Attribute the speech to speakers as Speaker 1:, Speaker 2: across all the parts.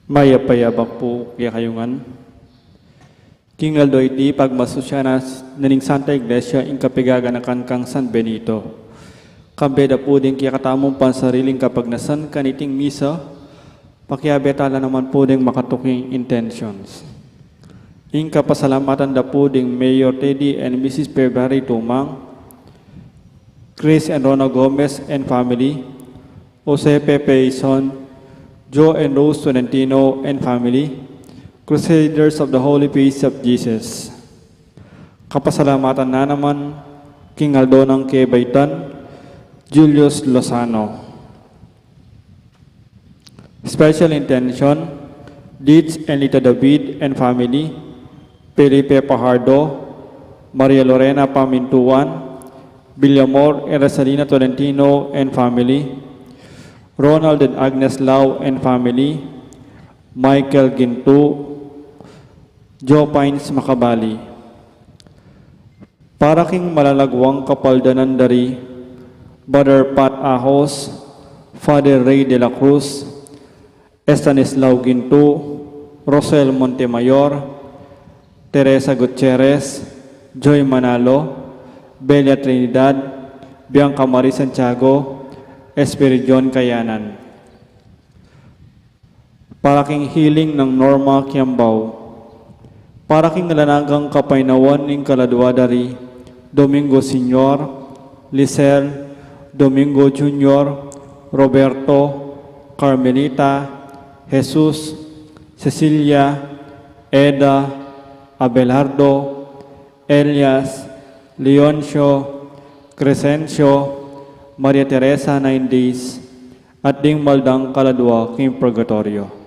Speaker 1: Mayapayabak po kaya kayungan. Kingal do iti pagmasusya na naning Santa Iglesia in kapigaganakan kang San Benito. Kambeda po din kaya katamong pansariling kapag nasan kaniting misa, pakiabetala naman po din makatuking intentions. In kapasalamatan da po din Mayor Teddy and Mrs. February Tumang, Chris and Rona Gomez and family, Jose Pepe Ison, Joe and Rose Tolentino and family, Crusaders of the Holy Face of Jesus. Kapasalamatan na naman King Aldo ng Kebaytan, Julius Lozano. Special intention, Deeds and Lita David and family, Felipe Pajardo, Maria Lorena Pamintuan, Villamor and Rosalina Tolentino and family, Ronald and Agnes Lau and family, Michael Gintu, Joe Pines Makabali. Para king malalagwang kapaldanan dari, Brother Pat Ahos, Father Ray de la Cruz, Estanislao Gintu, Rosel Montemayor, Teresa Gutierrez, Joy Manalo, Belia Trinidad, Bianca Marie Santiago, Espiridion Kayanan. Para king healing ng Norma Kiambao. Para king nalanagang kapainawan ng kaladwa dari Domingo Senior, Lisel, Domingo Junior, Roberto, Carmelita, Jesus, Cecilia, Eda, Abelardo, Elias, Leoncio, Crescencio, Maria Teresa 9 days, at ding maldang kaladwa king purgatorio.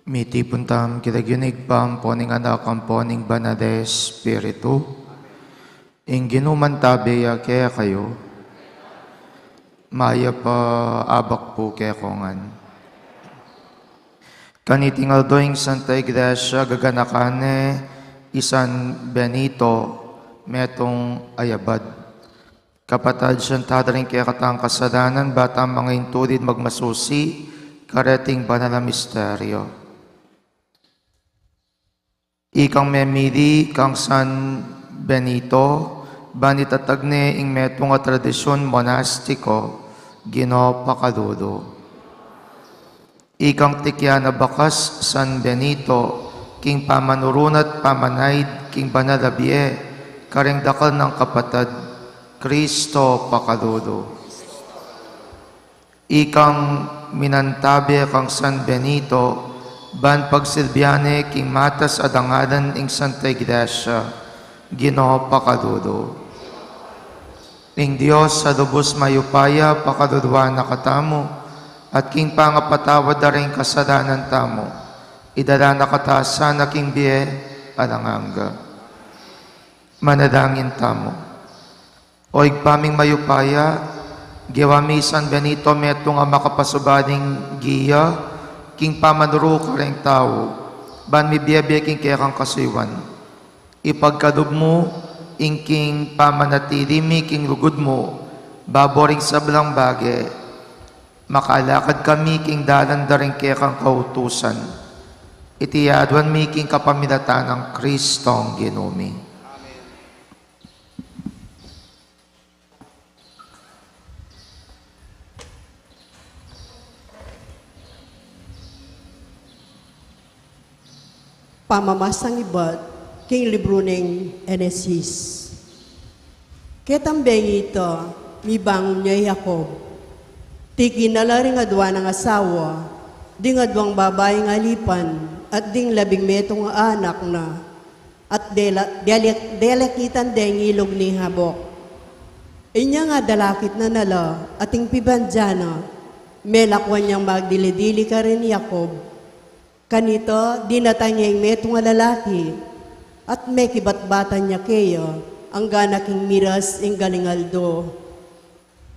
Speaker 2: Miti puntam kitagyunig pam poning anak ang poning banade Espiritu. Ing ginuman tabi kaya kayo, maya pa abak po kaya kongan. Kanitingal doing Santa Iglesia gaganakane isan Benito metong ayabad. Kapatad siyang tadaring kaya katang kasadanan batang mga intudid magmasusi kareting banal na misteryo. Ikang memili kang San Benito, banitatagne ing metong nga tradisyon monastiko, Gino Pakadudo. Ikang tikya na bakas San Benito, king pamanurunat pamanayd, king banalabie, karing dakal ng kapatad, Kristo Pakadudo. Ikang minantabi kang San Benito, ban pagsilbiane king matas adangadan ing Santa Iglesia, Ginoo Pakadudo. Ing Dios sa lubos mayupaya pakadudwa na katamo, at king pangapatawad da rin kasadanan tamo, idala na kataasan na king biye alanganga. Manadangin tamo. O igpaming mayupaya, giwami San Benito metong nga makapasubading giya, king pamanuro ka rin tao, ban mi biyabiya king kaya kang kasuiwan. Ipagkadub mo, ing king pamanatili mi king lugod mo, baboring sablang bage, makalakad kami king dalan da rin kaya kang kautusan. Itiyadwan mi king kapamilatan ng Kristong Ginumi.
Speaker 3: Pamamasang ibad, king libro ng Enesis. Ketambeng ito, mibang niya Jacob. Tiki nalaring adwa ng asawa, ding adwang babae nga lipan, at ding 11 metong anak na, at delakitan deng ilog ni Habok. Inya nga dalakit na nala, ating pibanjana, melakwan niyang magdili-dili ka rin ni Jacob. Kanito, dinatanyang metong nga lalaki, at may kibat-batan niya kayo, ang ganaking miras ing galingaldo.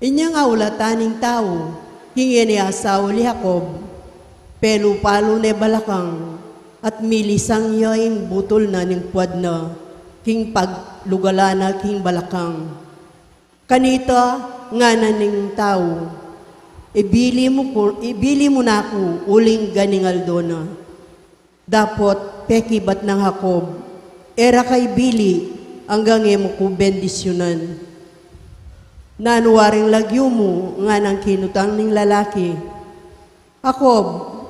Speaker 3: Inya nga ulataning tao, hingi ni asaw li Jacob, pelo-palo ne balakang, at milisang niya ing butol na ning puwad na, king paglugalana king balakang. Kanito, nga na ning tao, ibili mo na ako uling ganingaldo na. Dapot, pekibat ng Jacob, era kay bili, hanggang mo ko bendisyonan. Nanuwaring lagyo mo, nga ng kinutang ning lalaki. Jacob,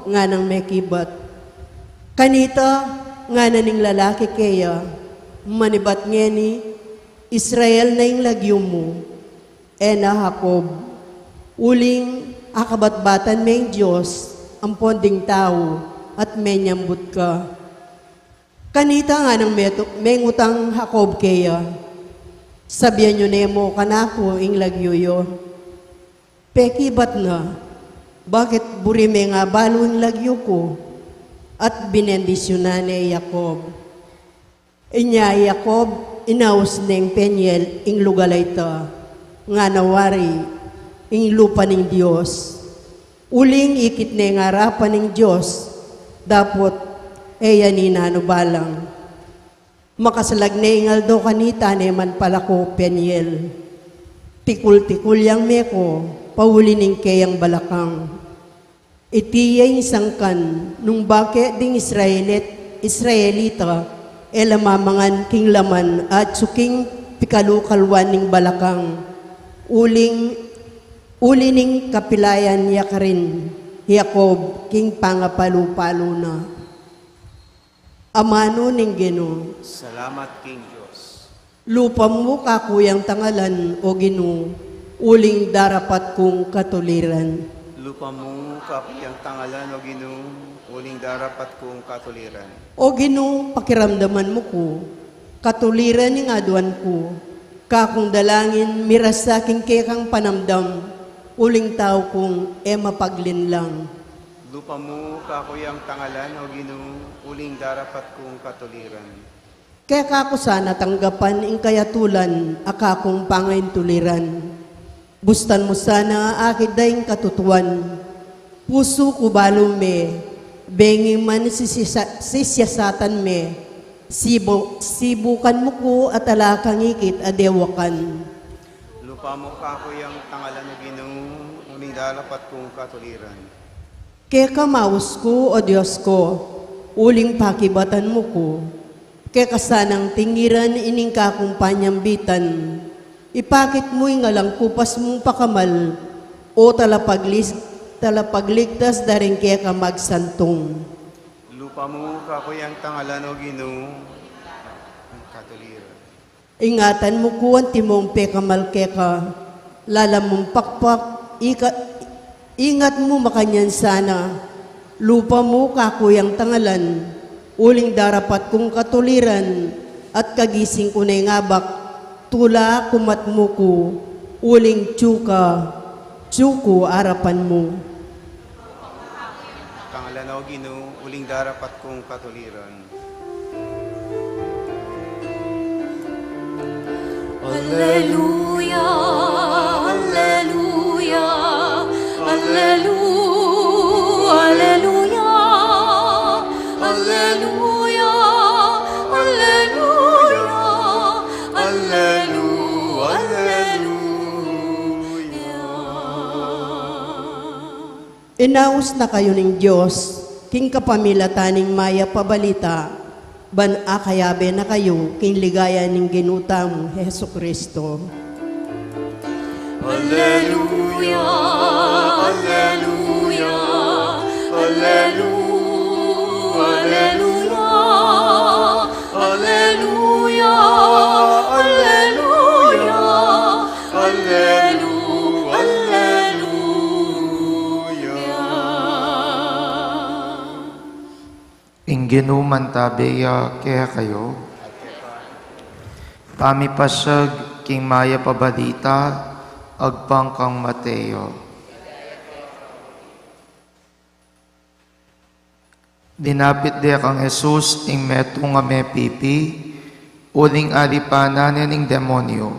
Speaker 3: nga ng mekibat. Kanita, nga na ning lalaki kaya, manibat nga ni, Israel na yung lagyo mo. Na Jacob, uling akabat-batan may Diyos, ang ponding tao, at may nyambut ka. Kanita nga ng mengutang Jacob kaya, sabihan nyo nemo kanako ing lagyoyo. Pekibat na, bakit burime nga balo ing lagyo ko? At binendisyonan ni Jacob. Inya Jacob, inaus neng Peniel ing lugalay ta, nga nawari ing lupa ning Diyos. Uling ikit na nga harapan ning Diyos, dapot eya ni nanubalang. Makasalag na ingaldo kanita neman pala ko Peniel. Tikul-tikul yang meko, pauli ning kayang balakang. Itiyay sangkan, nung bake ding Israelita, elamamangan king laman at suking pikalukalwan ning balakang. Uli ning kapilayan niya ka rin, Jacob, king pangapalu-palo na. Amano ning Gino,
Speaker 4: Salamat King Diyos.
Speaker 3: lupa mo kakuyang tangalan o Gino, uling darapat kong katuliran.
Speaker 4: Lupa mo kapiyang tangalan o Ginoo, uling darapat kong katuliran.
Speaker 3: O Gino, pakiramdaman mo ko, katuliran ning aduan ko, kakong dalangin miras sa aking kekang panamdam, uling tao kong mapaglinlang.
Speaker 4: Lupa mo kakuyang tangalan o Ginoo, uling darapat kong katuliran.
Speaker 3: Kaya kako sana tanggapan ing kayatulan, akakong pangain tuliran. Bustan mo sana akid daing katutuan, puso ko balo me, bengi man sisyasatan me, sibukan mo ko at alakang ikit adewakan.
Speaker 4: Lupa mo kakuyang tangalan o Ginoo, uling darapat kong katuliran.
Speaker 3: Kaya kamaus ko, o Diyos ko, uling pakibatan mo ko, kaya kasanang tingiran ining kakumpanyambitan, ipakit mo yung alang kupas mong pakamal, o talapagligtas daring kaya ka magsantong.
Speaker 4: Lupa mo kakuyang tangalan o Ginoo, ang katuliran.
Speaker 3: Ingatan mo ko ang timong pekamal kaya ka, lalamong pakpak, ingat mo makanyan sana, lupa mo kakuyang tangalan, uling darapat kong katuliran, at kagising ko na ngabak, tula kumat mo ko, uling tsuko arapan mo.
Speaker 4: Tangalan o Ginoo, uling darapat kong katuliran.
Speaker 5: Alleluia, alleluia, alleluia, alleluia, alleluia, alleluia, alleluia, alleluia.
Speaker 3: Inaus na kayo ng Diyos, king kapamilataning maya pabalita, ban akayabe na kayo, king ligaya ning ginutang Heso Kristo.
Speaker 5: Alleluia, alleluia, alleluia, alleluia, alleluia.
Speaker 2: ginuman tabeya kaya kayo. Pamipasag king maya pabalita, agpang kang Mateo. Dinapit dia kang Jesus ing meto nga may pipi, uling alipananin ing demonyo.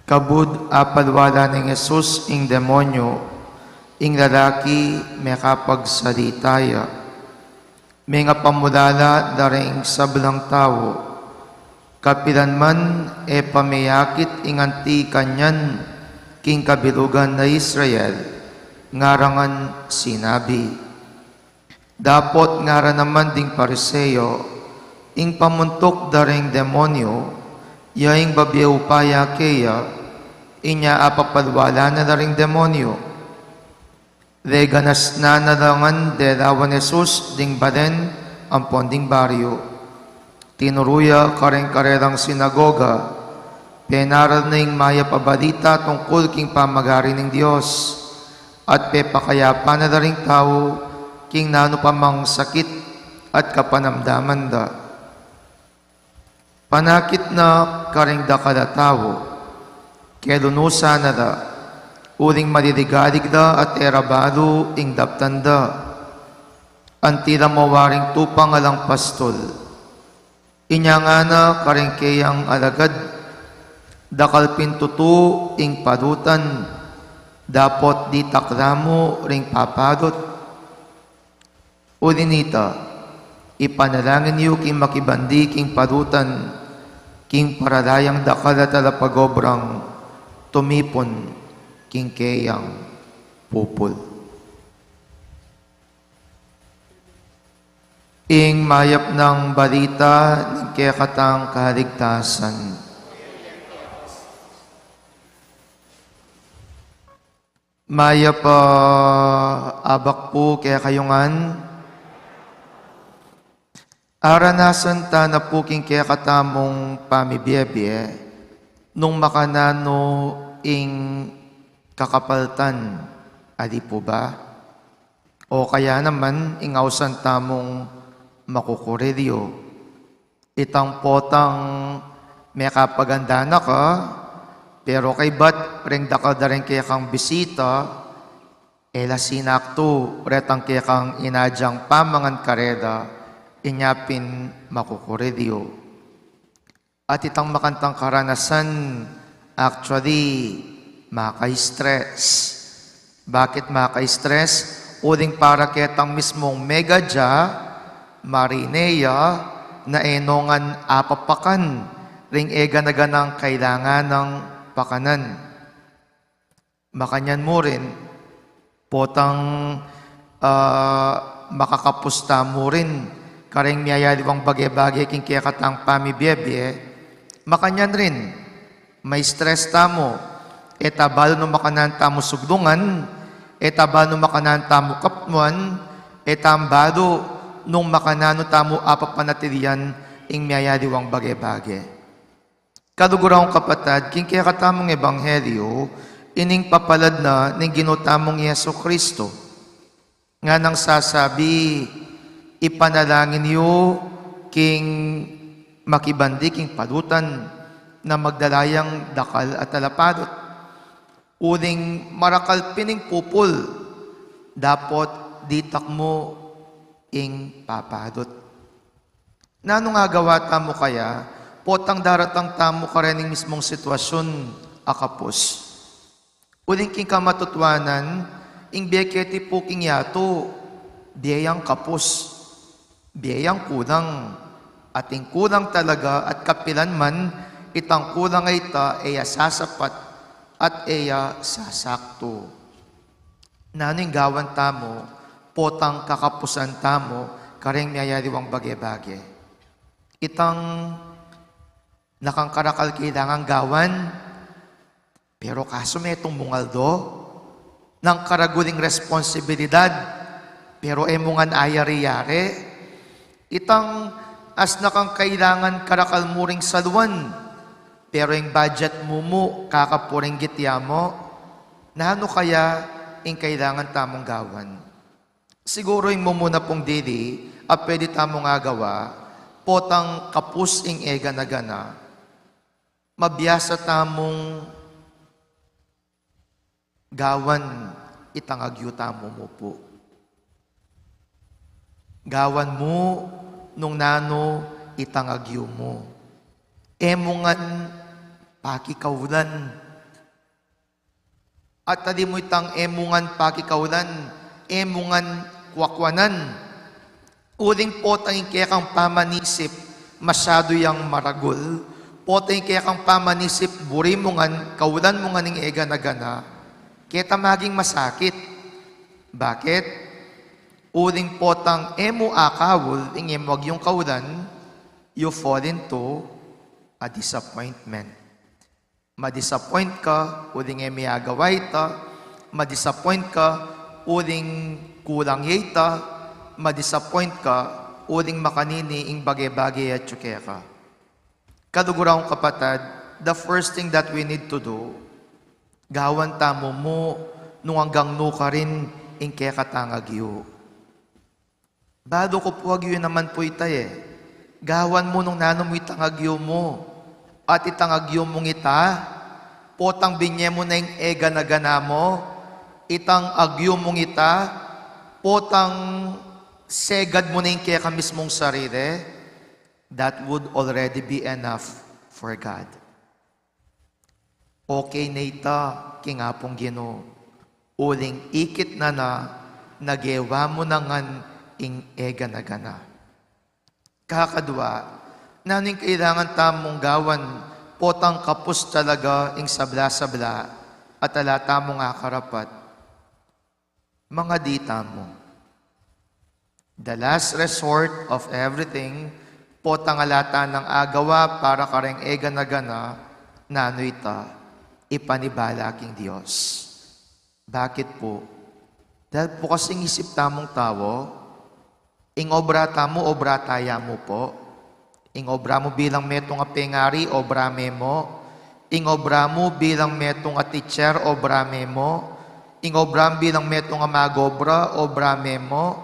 Speaker 2: Kabud apadwala ning Jesus ing demonyo, ing lalaki may kapagsalitaya. May nga pamulala daring sablang tao, kapilan man e pamayakit inganti kanyan king kabilugan na Israel, ngarangan sinabi. Dapot ngara naman ding pariseo, ing pamuntok daring demonyo, yaing babiyaw paya kaya, inya apapadwala na daring demonyo. Reganas na nalangan de lawan Jesus ding baden ang ponding baryo. Tinuruya kareng karerang sinagoga, penaral na ing maya pabalita tungkol king pamagari ng Diyos, at pepakayapa na daring tao, king nano pamang sakit at kapanamdaman da. Panakit na karing dakala tao, kelunusa na da, uling maliligalig da at erabado ing daptan da, antila mawaring tupang alang pastol. Inya nga na karing kayang alagad, dakal pintutu ing padutan, dapot di taklamo ring papadot. Ulinita, ipanalangin niyo king makibandi king padutan, king paralayang dakala talapagobrang, tumipon king kayang pupul. Ing mayap ng balita ng kayakatang kaligtasan. Mayap abak po kaya kayungan, aranasan ta na po king kaya katamong pamibiyebye, nung makanano ing kakapaltan, adi po ba? O kaya naman, ingawsan tamong makukurilyo. Itang potang may kapaganda na ka, pero kay bat, ring dakal da rin kaya kang bisita, ela sinakto, retang kaya kang inadyang pamangan kareda, inyapin makukurilyo. At itang makantang karanasan, actually, maka-stress. Bakit maka-stress? Uling para ketang mismong megadya, marineya, na enongan apapakan, ring eganaganang kailangan ng pakanan. Makanyan mo rin, potang makakapusta mo rin, karing miyayaliwang bagay-bagay king kaya katang pamibiyebye, makanyan rin, may stress tamo, etabalo no makanan tamo sugdungan, etabalo no makanan tamo kapnuan, etambado nung makanano tamo apapanatilian ing miyayaliwang bagay-bagay. Kadugurang kapatad, king kaya katamong ebanghelyo, ining papalad na ning ginutamong Yesu Kristo. Nga nang sasabi, ipanalangin niyo king makibandi king padutan na magdalayang dakal at talapadot. Uling marakal pining pupul, dapot ditak mo ing papadot. Nano nga gawa tamo kaya, potang daratang tamo ka rin mismong sitwasyon akapos. Uling king kamatutwanan, ing biyaketi po king yato, biyayang kapos, biyayang kulang, ating kulang talaga at kapilan man, itang kulang ay ta, eya sasapat at eya sasakto. Naning gawan tamo, potang kakapusan tamo, karing miyayariwang bagay-bagay. Itang nakangkarakal kailangang gawan, pero kaso may itong mungaldo, ng karaguling responsibilidad, pero emungan ayari-yari, itang as nakang kailangan karakal muring saluan, pero yung budget mo kakapuring gitya mo, na ano kaya yung kailangan tamong gawan? Siguro yung mo muna pong dili, at pwede tamo nga gawa, potang kapus ing ega na gana, mabiyasa tamong gawan itangagyo tamo mo po. Gawan mo nung nano itangagyo mo. Emungan pakikawlan. At tadi mo itang emungan pakikawlan, emungan kwakwanan. Uling po tayong kaya kang pamanisip, masyado yang maragol. Po tayong kaya kang pamanisip, buri mo ngan, kaulan mo nga ning ega na gana, kaya maging masakit. Bakit? Uling po tang emu akawul, ing emuag yung kaulan, you fall into a disappointment. Ma-disappoint ka, uling emiyagaway ta, ma-disappoint ka, uling kulang yata, ma-disappoint ka, uling makanini ing bagay-bagay at tsuke ka. Kadugurang kapatid, the first thing that we need to do, gawan tamo mo, nung hanggang no ka rin, ing kaya katangagyo. Bado ko po agyo naman po itay eh. Gawan mo nung nano mo itangagyo mo, at itangagyo mong ita, potang binye mo na yung ega na gana mo, itang agyo mong ita, potang segad mo na yung kaya ka mismong sarili, that would already be enough for God. Okay na ita, kingapong Ginoo, uling ikit na nagewa mo na ngan ing ega na gana. Kakadwa, naning kailangan tamong gawan, potang kapus talaga ing sabla-sabla, at alata mo nga karapat. Mga dita mo. The last resort of everything, potang alata ng agawa para kareng ega na gana, nanoy ta, ipanibala king Diyos. Bakit po? Dahil po kasing isip tamong tao, ing obra tamo, obra taya mo po. Ing obra mo bilang metong apengari, obra mo. Ing obra mo bilang metong teacher, obra mo. Ing obra bilang metong magobra, obra mo.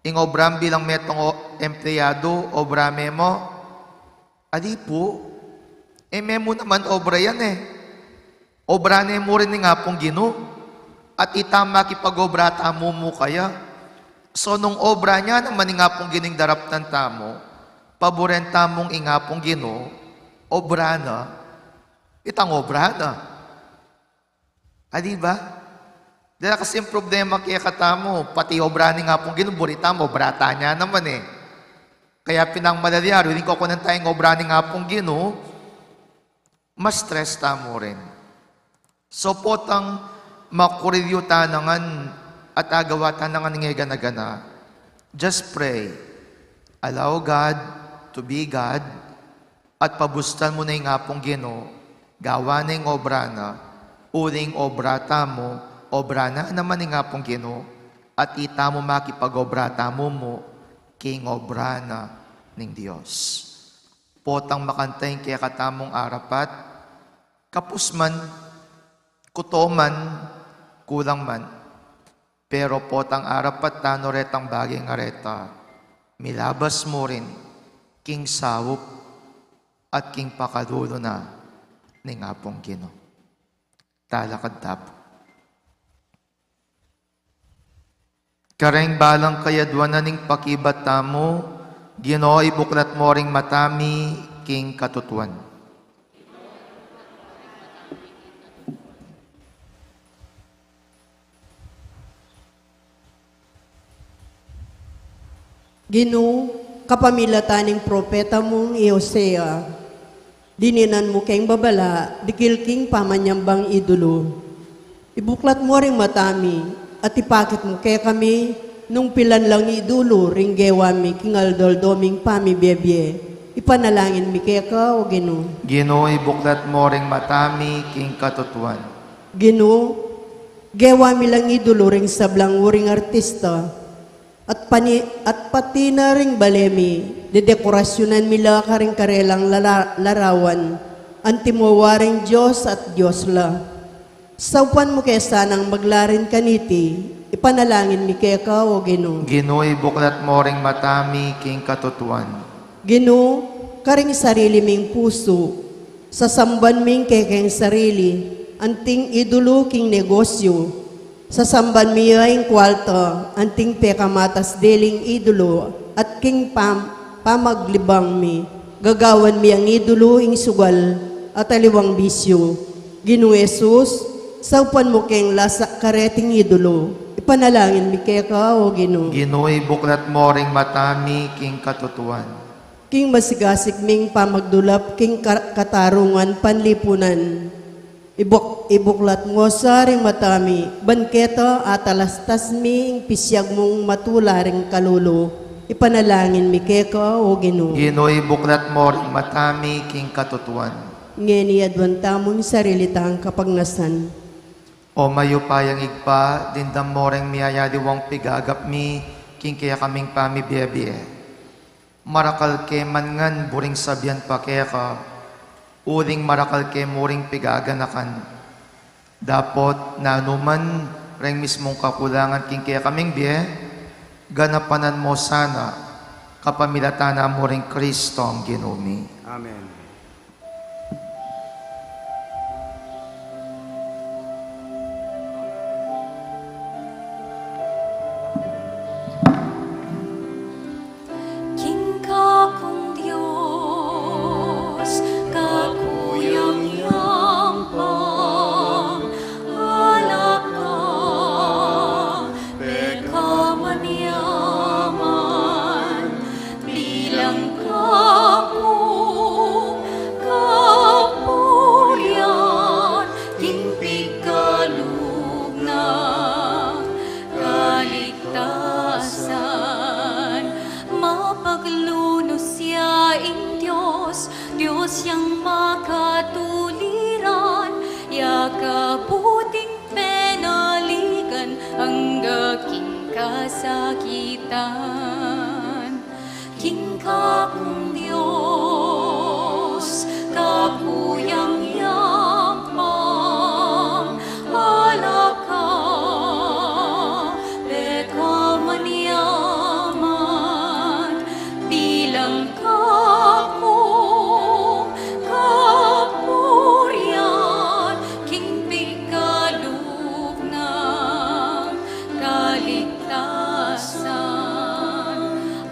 Speaker 2: Ing obra bilang metong empleyado, obra mo. Adi po, memo naman obra yan eh. Obra mo rin nga pong Ginoo. At itama kipag-obra tamo mo kaya. So nung obra niya naman nga pong gining darap ng tamo, paborenta mong ingapong Ginoo, obra na, itang obra na. Di ba? Dahil kasi yung problema kaya katamo, pati obra ni nga pong Ginoo, burita mo, obrata niya naman eh. Kaya pinang malalyaro, hindi ko kunan tayong obra ni nga pong Ginoo, mas stress tamo rin. So potang makurilyo tanangan at agawa tanangan ng gana-gana, just pray. Allow God to be God, at pabustan mo na yung ngapong Ginoo, gawa na yung obra na, uling obra tamo, obra na naman yung ngapong Ginoo, at ita mo makipag-obra tamo mo, king obra na ng Diyos. Potang makantay kaya katamong arapat, kapus man, kuto man, kulang man, pero potang arapat tano retang bagay nga reta, milabas mo rin, king sawop at king pakadulo na ni ngapong Ginoo. Talakad tapo. Kareng balang kayadwa na ning pakibat tamo, Ginoo ibuklat mo ring matami, king katutuan.
Speaker 3: Ginoo, kapamilataning propeta mong Hosea, dininan mo keng babala, dikil king pamanyambang idolo. Ibuklat mo ring matami, at ipakit mo kaya kami, nung pilan lang idolo, ring gewami, king aldol doming pamibebye. Ipanalangin mi kaya ka, o Ginoo.
Speaker 2: Ginoo ibuklat mo ring matami, king katutuan.
Speaker 3: Ginoo, gewami lang idolo ring sablang uring artista, at pati na ring balemi, dedekorasyonan mila ka ring karelang larawan, antimuwaring Diyos at Diyos la. Saupan mo kaya sanang maglarin kaniti, Ipanalangin mi keka o Ginoo.
Speaker 2: Gino'y buklat mo ring matami king katutuan.
Speaker 3: Ginoo, karing sarili ming puso, sasamban ming kekeng sarili, anting idolo king negosyo, sasamban mi ang kwalta, anting pekamatas deling idolo, at king pamaglibang mi, gagawan mi ang idolo ing sugal, at aliwang bisyo. Ginoo Jesus, saupan mo keng lasak kareting idolo, ipanalangin mi keka o Ginoo.
Speaker 2: Gino'y buklat mo ring matami king katutuan.
Speaker 3: King masigasig ming pamagdulap, king katarungan, panlipunan. Ibuklat mo sa ring matami, banketa at alastas mi, ing pisyag mong matularing kalulo. Ipanalangin mi keka o Ginoo.
Speaker 2: Gino'y buklat mo ring matami king katutuan.
Speaker 3: Ngeni adwan tamong sarilitang kapagnasan.
Speaker 2: O mayupayang igpa, dindam mo ring miyayadiwang pigagap mi, king kaya kaming pamibiyabie. Marakal ke mangan buring sabyan pa kaya ka, uling marakal ke muring pigaganakan. Dapot na anuman ring mismong kakulangan king kaya kaming biye, ganapanan mo sana, kapamilatana mo ring Kristo ang ginumi.
Speaker 4: Amen.
Speaker 5: King kakong Diyos, kakuyang-yang alak ka, pekamanyaman, bilang kakong kapurian, king pikalugna, kaligtasan, mapagluno siya ing Diyos, Diyos yang makatuliran, yakabuting penaligan, hangga king kasakitan. King kakong Diyos, kakuyang-yang alaka, pekamanyaman, bilang kakong kapurian, king pikalugna, kaligtasan,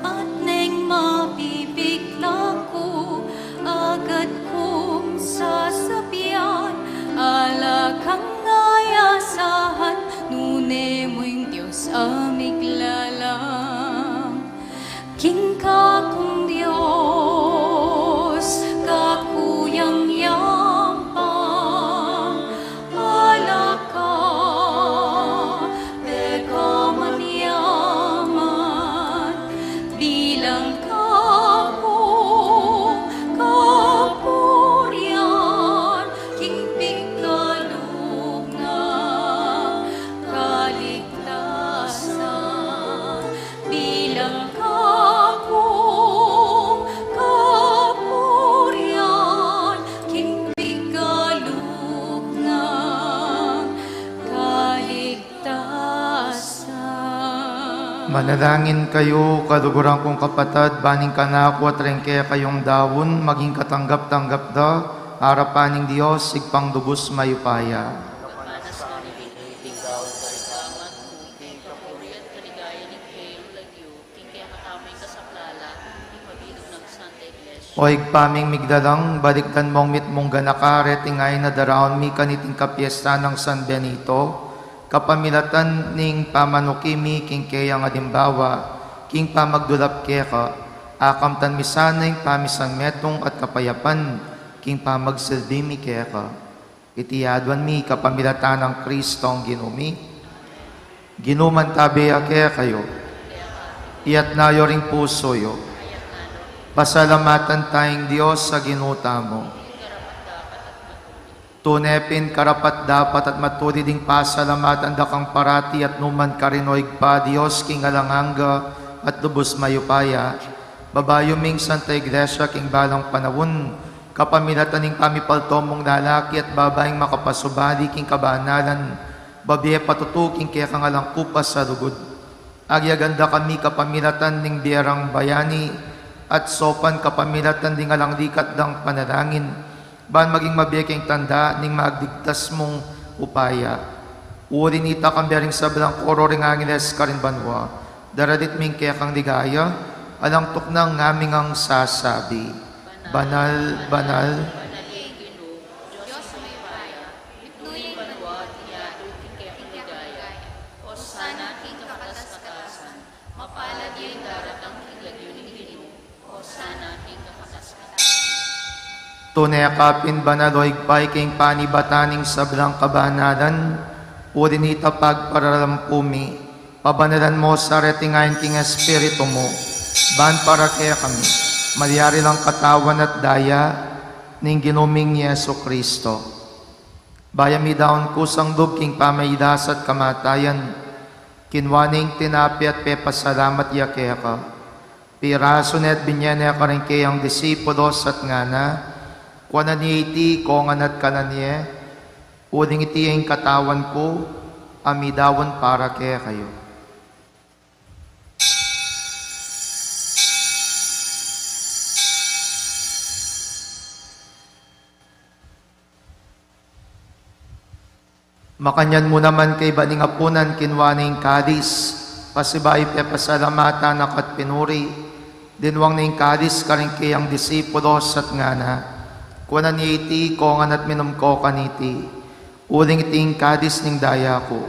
Speaker 5: at neng mapipigla ko, agad kong sasabihan, alakang ngayasahan, nune mo'y Diyos amiglalang. King kakong Diyos, kakuyang-yang alaka, pekamanyaman, bilang kakong kapurian, king pikalugna, kaligtasan, bilang kakong kapurian, king pikalugna, kaligtasan.
Speaker 2: Manalangin kayo, kaluguran kong kapatad, baning kanako at rengke kayong dawon, maging katanggap-tanggap da, harapaning Diyos, sigpang dubos mayupaya. O igpaming migdalang, baliktan mong mitmong ganaka, retingay na daraon mi kaniting kapiesta ng San Benito, kapamilatan ning pamanukimi king kaya nga dimbawa, king pamagdulap keka, akamtan misanay pamisang metong at kapayapan, king pamagsilbi mi keka. Itiyadwan mi kapamilatan ng Kristo ang ginumi. Ginuman tabi kaya kayo, iyat nayo ring puso yo. Pasalamatan tayong Diyos sa ginuta mo. Tunepin karapat dapat at matuli ding pasalamatan dakang parati at numan karinoig pa Diyos king alanganga at lubos mayupaya. Babayo ming Santa Iglesia king balang panawon, kapamilatan ning pamipaltomong lalaki at babaeng makapasubali king kabanalan, Babiye patutuking kaya kangalang kupas sa lugod. Agyaganda kami kapamilatan ning biyerang bayani at sopan kapamilatan ding alang likat dang panalangin. Ban maging mabiyekeng tanda ning magdigtas mong upaya. Urin ita kang biyering sablang koro ring angiles karin banwa. Daradit ming kaya kang ligaya, alang tuknang ngaming ang sasabi. Banal, banal, tunay kapin banaloy pay king panibataning sablang kabanalan, urinita pagparalampumi, pabanalan mo sa retingayin king espiritu mo, ban para kaya kami, malyari lang katawan at daya, ning ginuming Yeso Kristo. Bayami daon kusang dub king pamaydas at kamatayan, kinwaning tinapi at pepasalamat yakaya ka, piraso net binyane ka rin kayang disipulos at ngana, kuwanan niya iti, kongan at kanan niya, uling iti ang katawan ko, amidawan para kaya kayo. Makanyan mo naman kay baning apunan kinwaning kadis, pasibay pepasalamatan akat pinuri, dinwang ning kadis karing kayang disipulos at ngana, kuwanan niya iti, kongan at minum ko kaniti, uling iting kadis ning daya ko,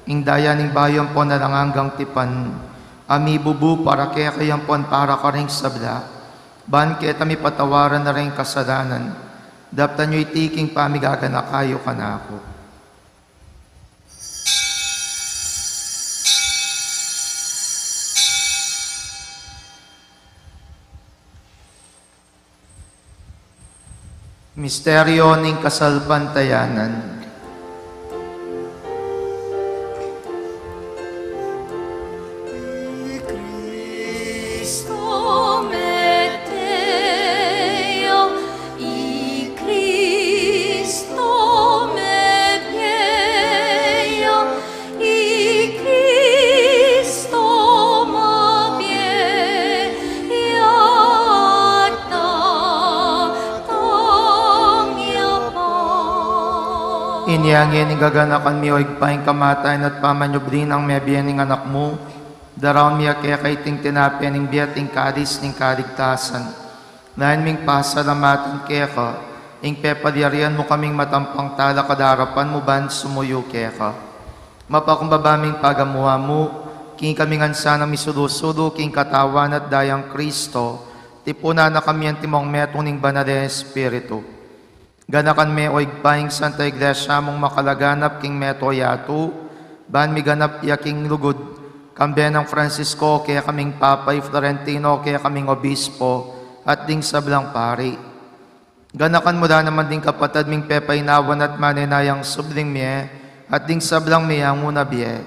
Speaker 2: ing daya ning bayan po na lang hanggang tipan, ami bubu para kaya kayang pon para karing sabla, ban kaya tami patawaran na rin kasalanan, daptan nyo iti king pamigaga na kayo ka na ako. Misteryo ning kasalpantayanan.
Speaker 5: Cristo Meteo, i Cristo Meteo, i Cristo
Speaker 2: Inyangin ing gaganakan mi o igpaing kamatayan at pamanyubrin ang mebiyan ning anak mo. Daraon mi kaya kay ting tinapyan ning biyat ing kadis ning kaligtasan. Nahin ming pasalamatan kaya ka, ing pepadyarian mo kaming matampang tala kadarapan mo ban sumuyo kaya ka. Mapakumbabaming pagamuha mo, king kami ngansa na misudo-sudo king katawan at dayang Kristo, tipuna na kami ang timong metong ning banal na Espiritu. Ganakan me o igpaing Santa Iglesia mong makalaganap king meto yatu, ban mi ganap yaking lugod, kambe ng Francisco kaya kaming Papay Florentino kaya kaming Obispo, at ding sablang pari. Ganakan mo da naman ding kapatad ming pepainawan at maninayang subling miye, at ding sablang miyang muna biye.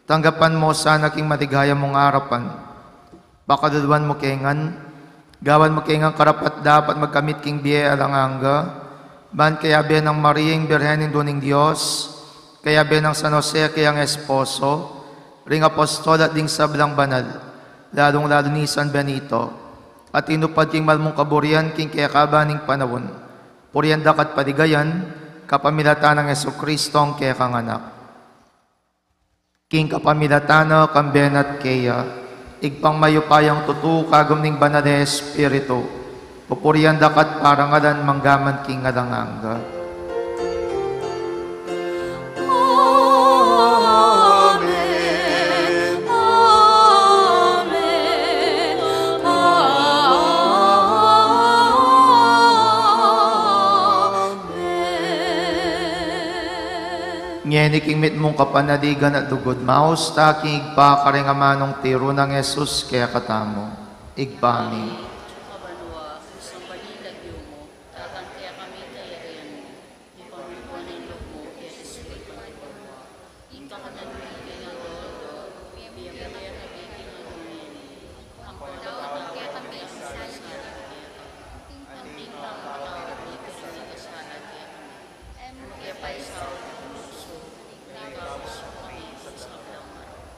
Speaker 2: Tanggapan mo sana king matigaya mong harapan. Pakadulwan mo kengan, gawan mo kengan karapat dapat magkamit king biye alanganga, ban kaya be ng Mariang Birhenin Duning Diyos, kaya be ng San Jose kayang esposo, ring apostol at ding sablang banal, lalong-lalo ni San Benito, at inupad king malmong kaburian king kaya kabaning panawon, puriandak at padigayan, kapamilatan ng Jesucristo ang kaya kang anak. King kapamilatana kamben at kaya, igpang mayupayang tutu kagum ning banal na Espiritu, pupurian dakat parangalan manggaman king ngalanganga.
Speaker 5: Amen. Amen. Amen.
Speaker 2: Ngeni king mit mong kapanaligan at dugod maus ta king igpa karengamanong tiro ng Jesus kaya katamo. Igpami.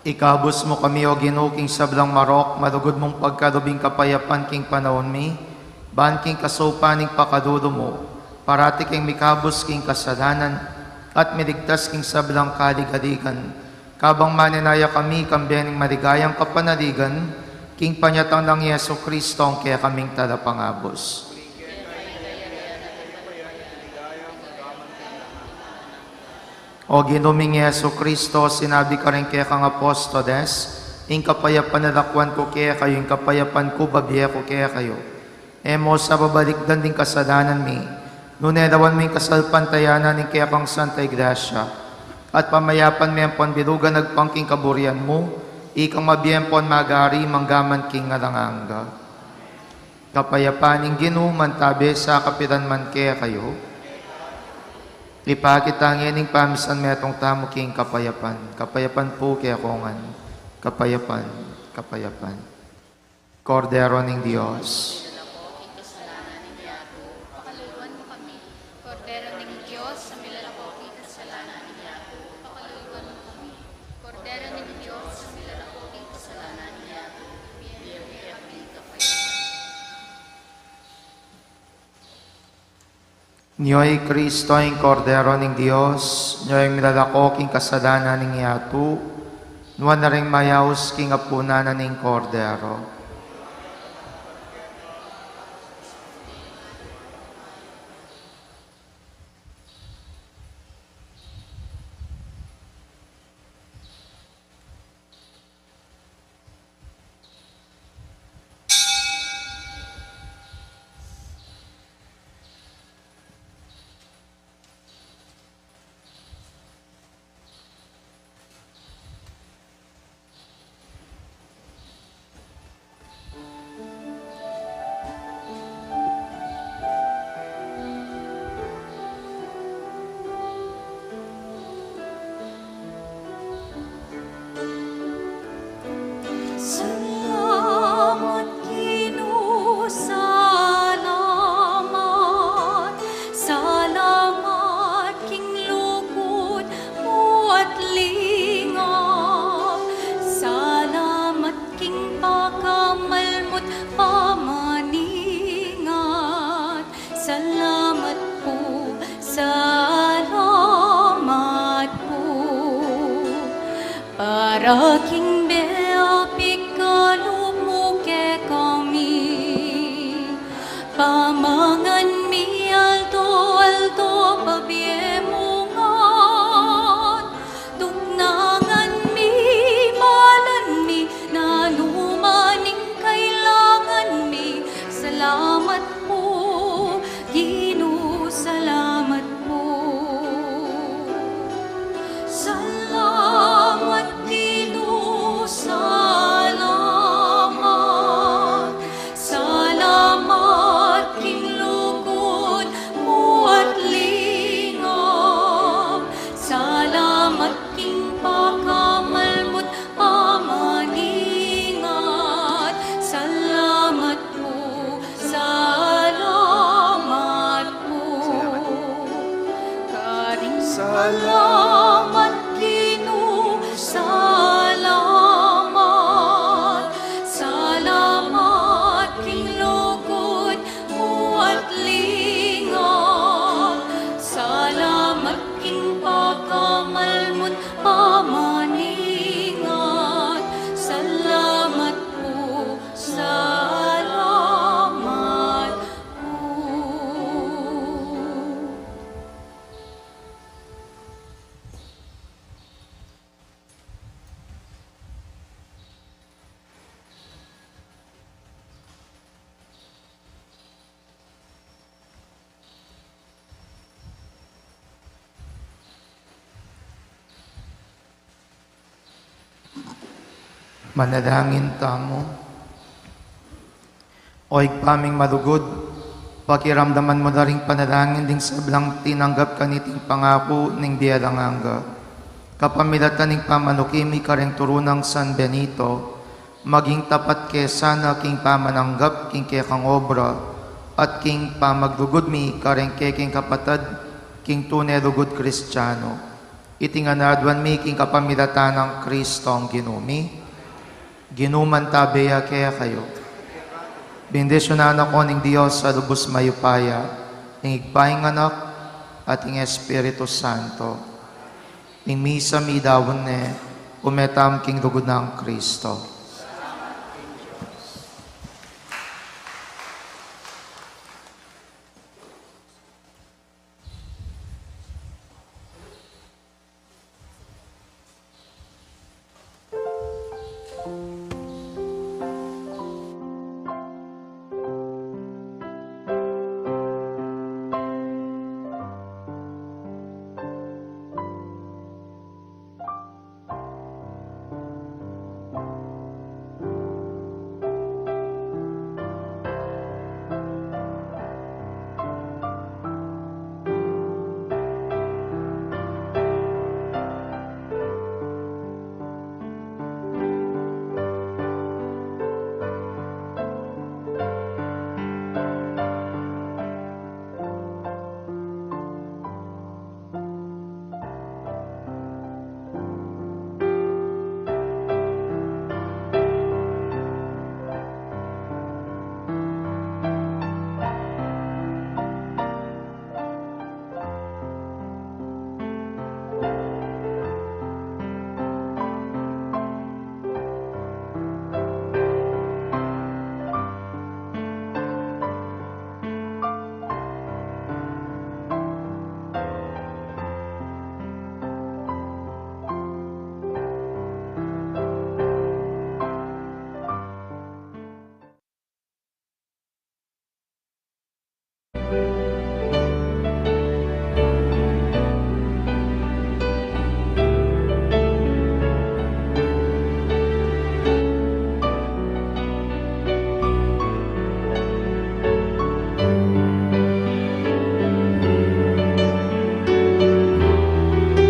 Speaker 2: Ikabos mo kami o Ginoo king sablang marok, madugod mong pagkalubing kapayapan king panahon mi, ban king kasupaning pakadudo mo, parati king mikabos king kasalanan, at miligtas king sablang kaligaligan. Kabang maninaya kami, kambiyaning maligayang kapanaligan, king panyatang ng Yeso Kristo ang kaya kaming talapangabos. O ginuming Yeso Kristo, sinabi ka rin kaya kang apostoles, ing kapayapan na lakwan ko kaya kayo, ing kapayapan ko babiya ko kaya kayo. Emo sa babalikdan din kasalanan mi, nunelawan mi kasalpantayanan ing kaya kang Santa Iglesia, at pamayapan mi ang panbilugan nagpangking kaburian mo, ikang mabiyempon magari manggaman king ngalanganga. Kapayapan ing ginuman tabi sa kapitan man kaya kayo, ipakitangin ng pamisan metong tamo king kapayapan. Kapayapan po kaya kongan. Kapayapan, kapayapan. Kordero ng Diyos.
Speaker 5: Kordero ng Diyos, sa milalako kita kasalanan niya. Pakaluluan mo kami. Kordero ng Diyos, sa milalako kita kasalanan niya. Biyaya kami kapayapan.
Speaker 2: Niyo'y Kristo ang Kordero ng Diyos, niyo'y milalako king kasalanan ng yatu, nuwan na rin mayaos king apunanan ng Kordero.
Speaker 5: Salamat, Ginoo, salamat. Salamat, king lugod mo at lingap. Salamat, king pakamalmo't pamaningat. Salamat po, salamat po. Para king pikalo kami, pamangan mi alto pabiemungan, tunangan mi malan mi, nanumaning kailangan mi. Salamat po, Ginoo, salamat po. Salamat, Ginoo, salamat. Salamat, king lugod mo at lingap. Salamat, king pakamalmo't pamaningat. Salamat po, salamat po. Karing salamat, Ginoo, salamat. Salamat, king lugod mo at lingap. Salamat, king pakamalmo't pamaningat. Salamat po, salamat po.
Speaker 2: Manalangin tamo. O paming malugod, pakiramdaman mo na rin panalangin ding sablang tinanggap ka niting pangako ning dialanganga. Kapamilatan ning pamanukimi ka rin turunang San Benito, maging tapat ke sana king pamananggap king ke kang obra, at king pamaglugod mi ka rin ke king kapatad, king tunay lugod Kristiyano. Itinganadwan making kapamilatan ng Kristong ginumi. Ginuman tabeya kaya kayo. Bendisyonan ako ng Diyos sa lubos mayupaya, ng igpaing anak at ng Espiritu Santo. Ng misa mi dawon ne, umetam king dugod ng Kristo.